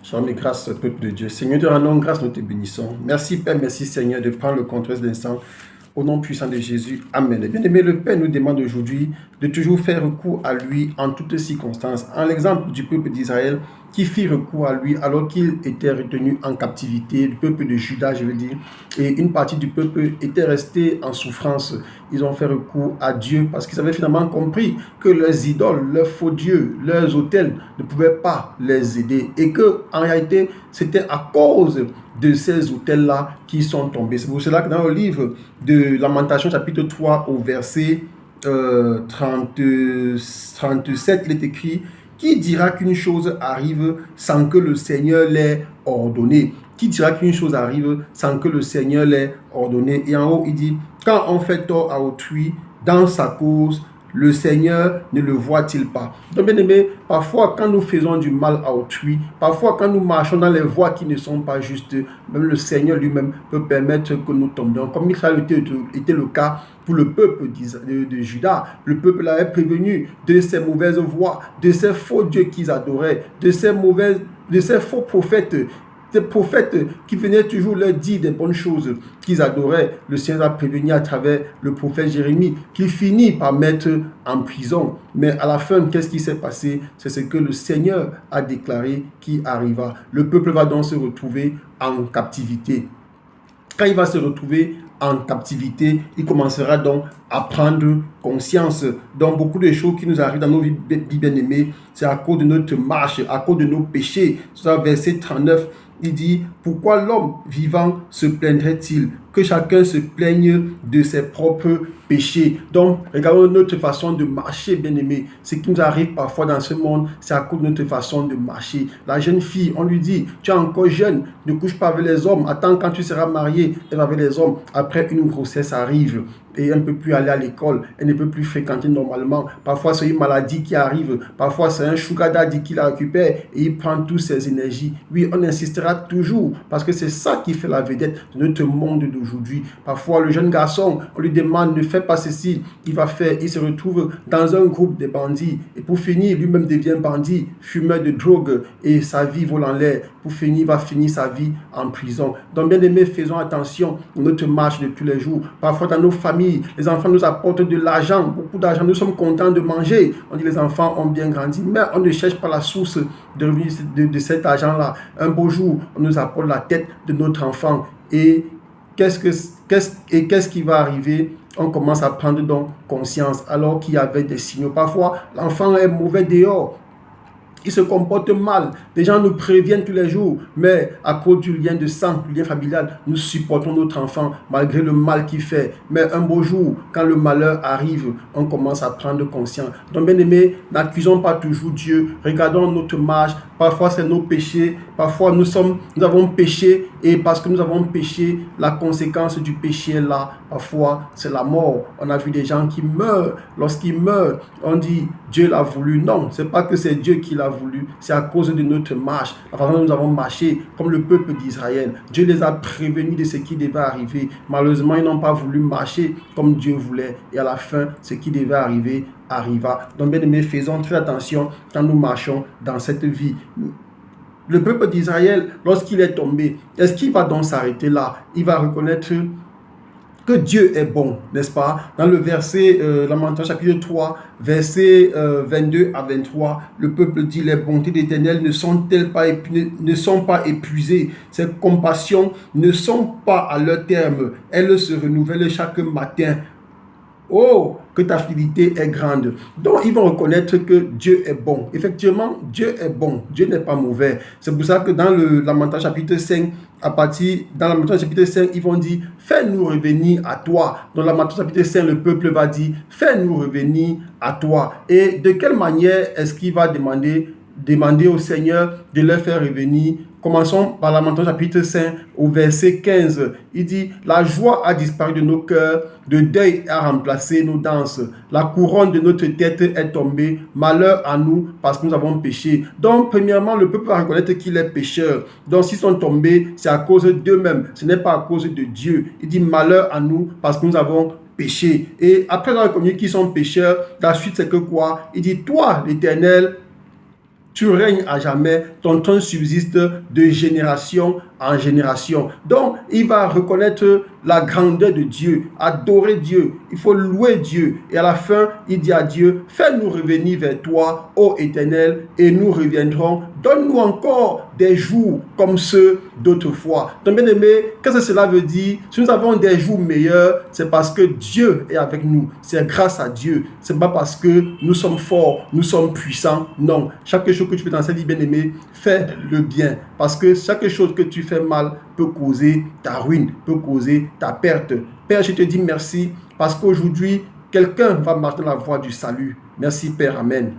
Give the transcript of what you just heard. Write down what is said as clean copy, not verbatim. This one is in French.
Shalom et grâce, peuple de Dieu. Seigneur, te rendons grâce, nous te bénissons. Merci Père, merci Seigneur de prendre le contrôle de l'instant. Au nom puissant de Jésus, Amen. Bien-aimé, le Père nous demande aujourd'hui de toujours faire recours à lui en toutes circonstances. En l'exemple du peuple d'Israël qui fit recours à lui alors qu'il était retenu en captivité, le peuple de Juda, je veux dire, et une partie du peuple était restée en souffrance. Ils ont fait recours à Dieu parce qu'ils avaient finalement compris que leurs idoles, leurs faux dieux, leurs autels ne pouvaient pas les aider et que en réalité, c'était à cause de ces autels-là qui sont tombés. C'est pour cela que dans le livre de Lamentation, chapitre 3, au verset 37, il est écrit: qui dira qu'une chose arrive sans que le Seigneur l'ait ordonné? Qui dira qu'une chose arrive sans que le Seigneur l'ait ordonné? Et en haut, il dit: quand on fait tort à autrui dans sa cause, le Seigneur ne le voit-il pas? Donc, bien aimé, parfois quand nous faisons du mal à autrui, parfois quand nous marchons dans les voies qui ne sont pas justes, même le Seigneur lui-même peut permettre que nous tombions. Comme ça était le cas pour le peuple de Juda. Le peuple l'avait prévenu de ces mauvaises voies, de ces faux dieux qu'ils adoraient, de ces faux prophètes. Des prophètes qui venaient toujours leur dire des bonnes choses qu'ils adoraient. Le Seigneur a prévenu à travers le prophète Jérémie, qui finit par mettre en prison. Mais à la fin, qu'est-ce qui s'est passé? C'est ce que le Seigneur a déclaré qui arriva. Le peuple va donc se retrouver en captivité. Quand il va se retrouver en captivité, il commencera donc à prendre conscience. Donc beaucoup de choses qui nous arrivent dans nos vies bien-aimées, c'est à cause de notre marche, à cause de nos péchés. C'est verset 39. Il dit: pourquoi l'homme vivant se plaindrait-il? Que chacun se plaigne de ses propres péchés. Donc, regardons notre façon de marcher, bien-aimé. Ce qui nous arrive parfois dans ce monde, c'est à cause de notre façon de marcher. La jeune fille, on lui dit: tu es encore jeune, ne couche pas avec les hommes. Attends, quand tu seras marié, elle va avec les hommes. Après, une grossesse arrive et elle ne peut plus aller à l'école, elle ne peut plus fréquenter normalement. Parfois, c'est une maladie qui arrive. Parfois, c'est un sugar daddy qui la récupère et il prend toutes ses énergies. Oui, on insistera toujours parce que c'est ça qui fait la vedette de notre monde d'aujourd'hui. Parfois, le jeune garçon, on lui demande: ne fais pas ceci. Il va faire, il se retrouve dans un groupe de bandits. Et pour finir, lui-même devient bandit, fumeur de drogue et sa vie vole en l'air. Pour finir, il va finir sa vie en prison. Donc, bien aimés, faisons attention à notre marche de tous les jours. Parfois, dans nos familles, les enfants nous apportent de l'argent, beaucoup d'argent. Nous sommes contents de manger. On dit: les enfants ont bien grandi. Mais on ne cherche pas la source de revenus de cet argent-là. Un beau jour, on nous apporte la tête de notre enfant. Et qu'est-ce qui va arriver? On commence à prendre donc conscience alors qu'il y avait des signaux. Parfois, l'enfant est mauvais dehors. Il se comporte mal. Les gens nous préviennent tous les jours, mais à cause du lien de sang, du lien familial, nous supportons notre enfant malgré le mal qu'il fait. Mais un beau jour, quand le malheur arrive, on commence à prendre conscience. Donc, bien aimé, n'accusons pas toujours Dieu. Regardons notre marche. Parfois, c'est nos péchés. Parfois, nous avons péché. Et parce que nous avons péché, la conséquence du péché est là. Parfois, c'est la mort. On a vu des gens qui meurent. Lorsqu'ils meurent, on dit: Dieu l'a voulu. Non, c'est pas que c'est Dieu qui l'a voulu. C'est à cause de notre marche. La façon dont nous avons marché, comme le peuple d'Israël. Dieu les a prévenus de ce qui devait arriver. Malheureusement, ils n'ont pas voulu marcher comme Dieu voulait. Et à la fin, ce qui devait arriver arriva. Donc, bien aimés, faisons très attention quand nous marchons dans cette vie. Le peuple d'Israël, lorsqu'il est tombé, est-ce qu'il va donc s'arrêter là? Il va reconnaître que Dieu est bon, n'est-ce pas? Dans le verset, Lamentation chapitre 3, versets 22 à 23, le peuple dit: les bontés d'Éternel ne sont pas épuisées, ses compassions ne sont pas à leur terme, elles se renouvellent chaque matin. Oh, que ta fidélité est grande. Donc, ils vont reconnaître que Dieu est bon. Effectivement, Dieu est bon. Dieu n'est pas mauvais. C'est pour ça que dans le Lamentation chapitre 5, dans la Lamentation chapitre 5, ils vont dire: fais-nous revenir à toi. Dans la Lamentation chapitre 5, le peuple va dire: fais-nous revenir à toi. Et de quelle manière est-ce qu'il va demander au Seigneur de leur faire revenir? Commençons par Lamentation chapitre 5 au verset 15. Il dit: la joie a disparu de nos cœurs, le deuil a remplacé nos danses. La couronne de notre tête est tombée. Malheur à nous parce que nous avons péché. Donc, premièrement, le peuple va reconnaître qu'il est pécheur. Donc, s'ils sont tombés, c'est à cause d'eux-mêmes. Ce n'est pas à cause de Dieu. Il dit: malheur à nous parce que nous avons péché. Et après avoir reconnu qu'ils sont pécheurs, la suite c'est que quoi? Il dit: toi, l'Éternel, Tu règnes à jamais, ton trône subsiste de génération en génération. Donc, il va reconnaître la grandeur de Dieu, adorer Dieu, il faut louer Dieu. Et à la fin, il dit à Dieu, fais-nous revenir vers toi, ô Éternel, et nous reviendrons. Donne-nous encore des jours comme ceux d'autrefois. Donc, bien aimé, qu'est-ce que cela veut dire? Si nous avons des jours meilleurs, c'est parce que Dieu est avec nous. C'est grâce à Dieu. Ce n'est pas parce que nous sommes forts, nous sommes puissants. Non. Chaque chose que tu fais dans cette vie, bien aimé, fais le bien. Parce que chaque chose que tu fais mal peut causer ta ruine, peut causer ta perte. Père, je te dis merci parce qu'aujourd'hui, quelqu'un va marcher dans la voie du salut. Merci, Père. Amen.